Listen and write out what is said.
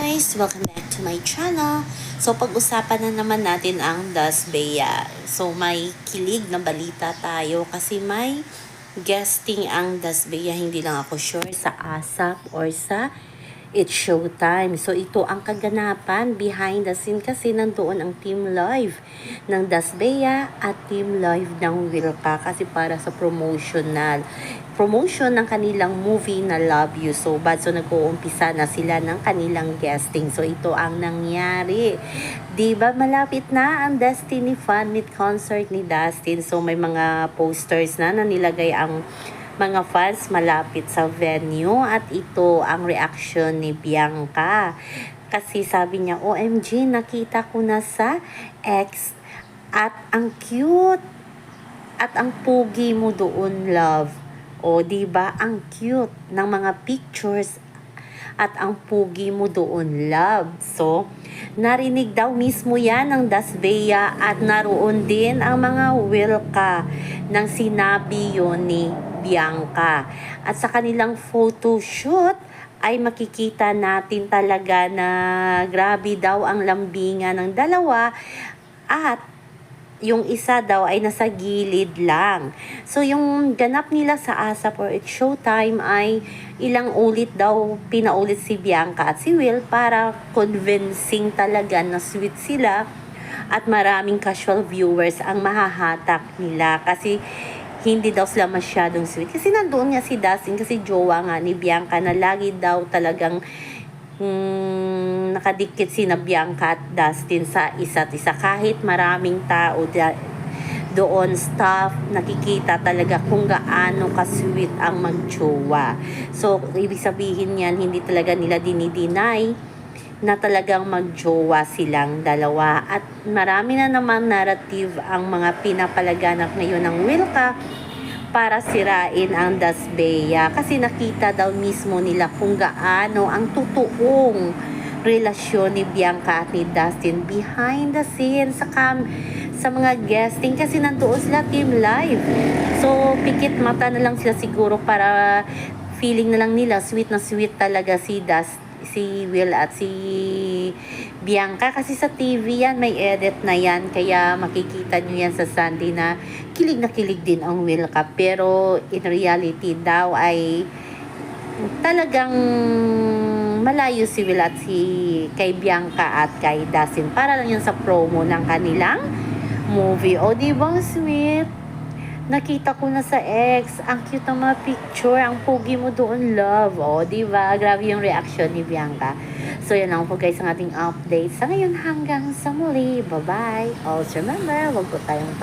guys! Welcome back to my channel. So, pag-usapan na naman natin ang Das Bea. So, may kilig na balita tayo kasi may guesting ang Das Bea. Hindi lang ako sure sa ASAP or sa It's Showtime. So, ito ang kaganapan behind the scene kasi nandoon ang Team Live ng Das Bea at Team Live ng Wilka kasi para sa promotion ng kanilang movie na Love You So Bad. So, nag-uumpisa na sila ng kanilang guesting. So, ito ang nangyari. Diba, malapit na ang Destiny Fan Meet concert ni Dustin. So, may mga posters na nilagay ang mga fans malapit sa venue at ito ang reaction ni Bianca. Kasi sabi niya, OMG, nakita ko na sa X at ang cute at ang pugi mo doon, love. O, diba? Ang cute ng mga pictures at ang pugi mo doon, love. So, narinig daw mismo yan ng Das Bea at naroon din ang mga Wilka nang sinabi yun ni Bianca. At sa kanilang photoshoot ay makikita natin talaga na grabe daw ang lambingan ng dalawa at yung isa daw ay nasa gilid lang. So, yung ganap nila sa ASAP or It's Showtime ay ilang ulit daw pinaulit si Bianca at si Will para convincing talaga na sweet sila at maraming casual viewers ang mahahatak nila kasi hindi daw sila masyadong sweet. Kasi nandoon nga si Dustin kasi jowa nga ni Bianca na lagi daw talagang nakadikit sina Bianca at Dustin sa isa't isa. Kahit maraming tao doon, staff, nakikita talaga kung gaano ka-sweet ang mag-jowa. So, ibig sabihin yan, hindi talaga nila dinideny na talagang mag-jowa silang dalawa. At marami na naman narrative ang mga pinapalaganap ngayon ng Wilka para sirain ang Das Bea kasi nakita daw mismo nila kung gaano ang totoong relasyon ni Bianca at ni Dustin behind the scenes sa mga guesting kasi nandoon sila Team Live. So, pikit mata na lang sila siguro para feeling na lang nila sweet na sweet talaga si Will at si Bianca kasi sa TV yan, may edit na yan kaya makikita nyo yan sa Sunday na kilig din ang Wilka pero in reality daw ay talagang malayo si Will at kay Bianca at kay Dustin para lang yan sa promo ng kanilang movie. O diba sweet? Nakita ko na sa X, ang cute ng mga picture, ang pogi mo doon, love. O, diba? Grabe yung reaction ni Bianca. So, yan lang po guys ang ating update. Sa ngayon hanggang sa muli. Bye-bye. Also remember, wag po tayong